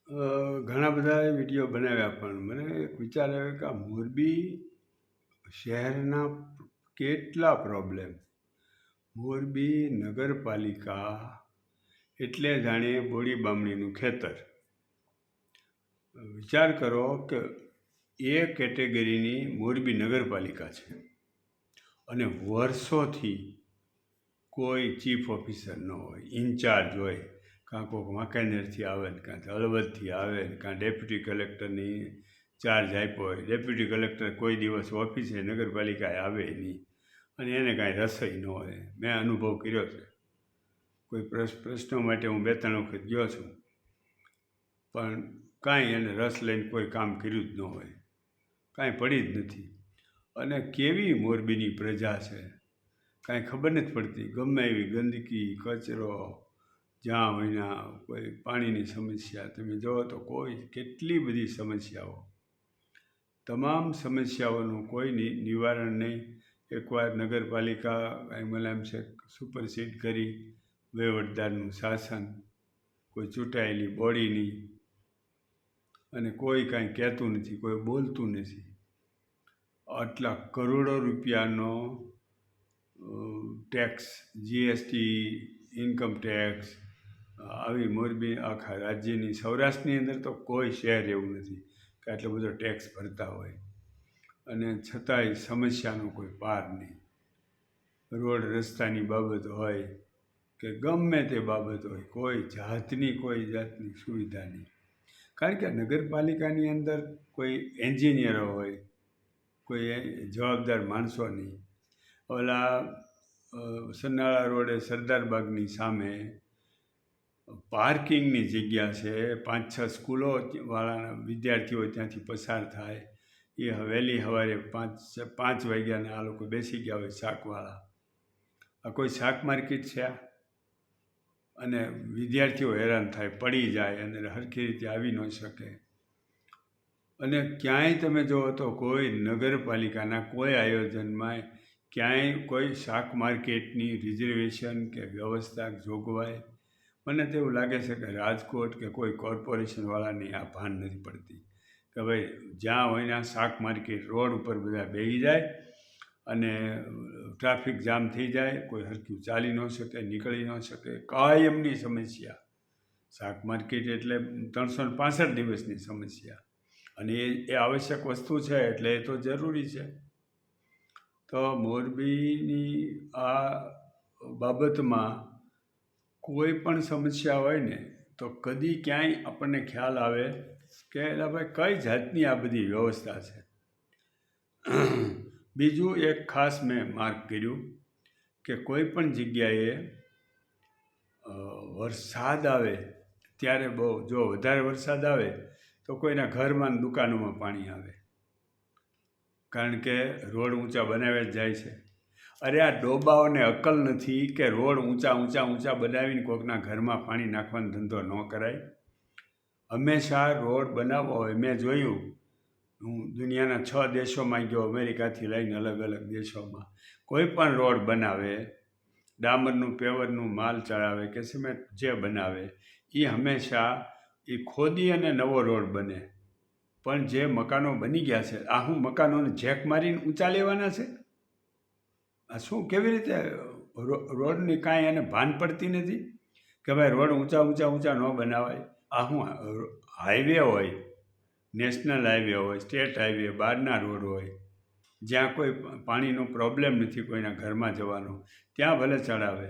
ઘણા બધાએ વિડીયો બનાવ્યા પણ મને એક વિચાર આવ્યો કે આ મોરબી શહેરના કેટલા પ્રોબ્લેમ. મોરબી નગરપાલિકા એટલે જાણીએ બોડી બામણીનું ખેતર. વિચાર કરો કે એ કેટેગરીની મોરબી નગરપાલિકા છે અને વર્ષોથી કોઈ ચીફ ઓફિસર ન હોય, ઇન્ચાર્જ હોય, કાં કોઈક વાંકાનેરથી આવે ને કાં હળવદથી આવે ને કાં ડેપ્યુટી કલેક્ટરની ચાર્જ આપ્યો હોય. ડેપ્યુટી કલેક્ટર કોઈ દિવસ ઓફિસે નગરપાલિકાએ આવે નહીં અને એને કાંઈ રસોઈ ન હોય. મેં અનુભવ કર્યો છે. કોઈ પ્રશ્નો માટે હું 2-3 વખત ગયો છું પણ કાંઈ એને રસ લઈને કોઈ કામ કર્યું જ ન હોય, કાંઈ પડી જ નથી. અને કેવી મોરબીની પ્રજા છે કાંઈ ખબર નથી પડતી. ગમે એવી ગંદકી, કચરો, જ્યાં હોયના કોઈ પાણીની સમસ્યા તમે જુઓ તો કોઈ કેટલી બધી સમસ્યાઓ. તમામ સમસ્યાઓનું કોઈ નિવારણ નહીં. એકવાર નગરપાલિકા મને એમ છે સુપરસીડ કરી વહીવટદારનું શાસન, કોઈ ચૂંટાયેલી બોડીની, અને કોઈ કાંઈ કહેતું નથી, કોઈ બોલતું નથી. આટલા કરોડો રૂપિયાનો ટેક્સ, જીએસટી, ઇન્કમ ટેક્સ, આવી મોરબી આખા રાજ્યની, સૌરાષ્ટ્રની અંદર તો કોઈ શહેર એવું નથી કે આટલો બધો ટેક્સ ભરતા હોય અને છતાંય સમસ્યાનો કોઈ પાર નહીં. રોડ રસ્તાની બાબત હોય કે ગમે તે બાબત હોય, કોઈ જાતની સુવિધા નહીં. કારણ કે નગરપાલિકાની અંદર કોઈ એન્જિનિયરો હોય, કોઈ જવાબદાર માણસો નહીં. ઓલા સન્નાળા રોડે સરદારબાગની સામે પાર્કિંગની જગ્યા છે. 5-6 સ્કૂલોવાળાના વિદ્યાર્થીઓ ત્યાંથી પસાર થાય. એ વહેલી સવારે 5 વાગ્યાના આ લોકો બેસી ગયા હોય શાકવાળા. આ કોઈ શાક માર્કેટ છે? અને વિદ્યાર્થીઓ હેરાન થાય, પડી જાય અને સરખી રીતે આવી ન શકે. અને ક્યાંય તમે જુઓ તો કોઈ નગરપાલિકાના કોઈ આયોજનમાં ક્યાંય કોઈ શાક માર્કેટની રિઝર્વેશન કે વ્યવસ્થા જોગવાઈ. મને તો એવું લાગે છે કે રાજકોટ કે કોઈ કોર્પોરેશનવાળાની આ ભાન નથી પડતી કે ભાઈ જ્યાં હોયના શાક માર્કેટ રોડ ઉપર બધા બેસી જાય અને ટ્રાફિક જામ થઈ જાય, કોઈ હરખું ચાલી ન શકે, નીકળી ન શકે. કાયમની સમસ્યા. શાક માર્કેટ એટલે 365 દિવસની સમસ્યા અને એ આવશ્યક વસ્તુ છે એટલે એ તો જરૂરી છે. તો મોરબીની આ બાબતમાં કોઈ પણ સમસ્યા હોય ને તો કદી ક્યાંય આપણને ખ્યાલ આવે કે એટલે ભાઈ કઈ જાતની આ બધી વ્યવસ્થા છે. બીજું એક ખાસ મેં માર્ક કર્યું કે કોઈ પણ જગ્યાએ વરસાદ આવે ત્યારે જો વધારે વરસાદ આવે તો કોઈના ઘરમાં ને દુકાનોમાં પાણી આવે, કારણ કે રોડ ઊંચા બનાવ્યા જ જાય છે. અરે આ ડોબાઓને અક્કલ નથી કે રોડ ઊંચા બનાવીને કોઈકના ઘરમાં પાણી નાખવાનો ધંધો ન કરાય. હંમેશા રોડ બનાવવો હોય. મેં જોયું, હું દુનિયાના 6 દેશોમાં ગયો, અમેરિકાથી લઈને અલગ અલગ દેશોમાં. કોઈ પણ રોડ બનાવે, ડામરનું પેવરનું માલ ચડાવે કે સિમેન્ટ જે બનાવે, એ હંમેશા એ ખોદી અને નવો રોડ બને. પણ જે મકાનો બની ગયા છે, આ હું મકાનોને જેક મારીને ઊંચા લેવાના છે? આ શું, કેવી રીતે? રોડની કાંઈ એને ભાન પડતી નથી કે ભાઈ રોડ ઊંચા ન બનાવાય. આ હું હાઈવે હોય, નેશનલ હાઈવે હોય, સ્ટેટ હાઈવે, બહારના રોડ હોય, જ્યાં કોઈ પાણીનો પ્રોબ્લેમ નથી કોઈના ઘરમાં જવાનો, ત્યાં ભલે ચડાવે.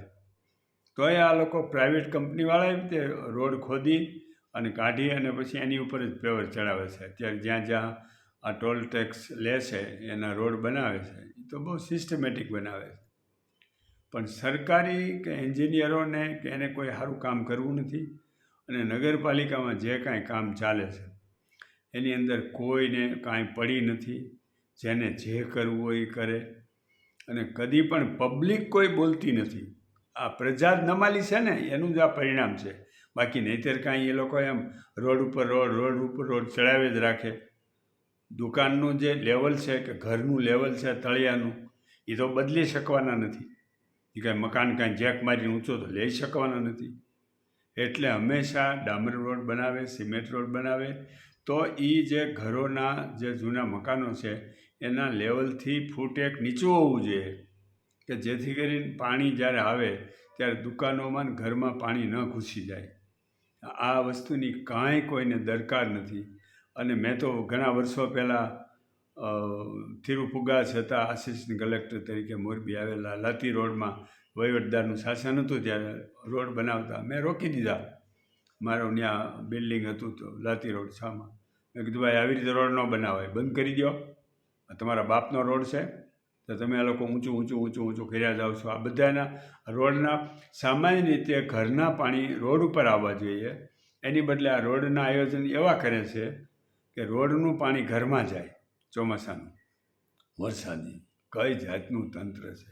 તોય આ લોકો પ્રાઇવેટ કંપનીવાળા એવી રીતે રોડ ખોદી અને કાઢી અને પછી એની ઉપર જ પેવર ચડાવે છે. અત્યારે જ્યાં આ ટોલ ટેક્સ લે છે એના રોડ બનાવે છે, એ તો બહુ સિસ્ટમેટિક બનાવે છે. પણ સરકારી કે એન્જિનિયરોને કે એને કોઈ સારું કામ કરવું નથી. અને નગરપાલિકામાં જે કાંઈ કામ ચાલે છે એની અંદર કોઈને કાંઈ પડી નથી. જેને જે કરવું હોય એ કરે. અને કદી પણ પબ્લિક કોઈ બોલતી નથી. આ પ્રજા જ નમાલી છે ને, એનું જ આ પરિણામ છે. બાકી નહીંતર કાંઈ એ લોકો એમ રોડ ઉપર રોડ ચડાવી જ રાખે. દુકાનનું જે લેવલ છે કે ઘરનું લેવલ છે તળિયાનું, એ તો બદલી શકવાના નથી. એ કાંઈ મકાન કાંઈ જેક મારીને ઊંચો તો લઈ શકવાના નથી. એટલે હંમેશા ડામર રોડ બનાવે, સિમેન્ટ રોડ બનાવે, તો એ જે ઘરોના જે જૂના મકાનો છે એના લેવલથી ફૂટ એક નીચું હોવું જોઈએ, કે જેથી કરીને પાણી જ્યારે આવે ત્યારે દુકાનોમાં ને ઘરમાં પાણી ન ઘૂસી જાય. આ વસ્તુની કાંઈ કોઈને દરકાર નથી. અને મેં તો ઘણા વર્ષો પહેલાં થિરુપુગા હતા આસિસ્ટન્ટ કલેક્ટર તરીકે મોરબી આવેલા લાતી રોડમાં વહીવટદારનું શાસન હતું ત્યારે રોડ બનાવતા મેં રોકી દીધા. મારું ત્યાં બિલ્ડિંગ હતું તો લાતી રોડ સામા. મેં કીધું ભાઈ આવી રીતે રોડ ન બનાવાય, બંધ કરી દો. તમારા બાપનો રોડ છે તો તમે આ લોકો ઊંચું કર્યા જાઓ છો. આ બધાના રોડના સામાન્ય રીતે ઘરના પાણી રોડ ઉપર આવવા જોઈએ, એની બદલે આ રોડના આયોજન એવા કરે છે કે રોડનું પાણી ઘરમાં જાય ચોમાસાનું, વરસાદી. કઈ જાતનું તંત્ર છે!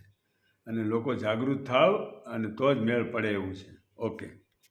અને લોકો જાગૃત થાવ અને તો જ મેળ પડે એવું છે. ઓકે.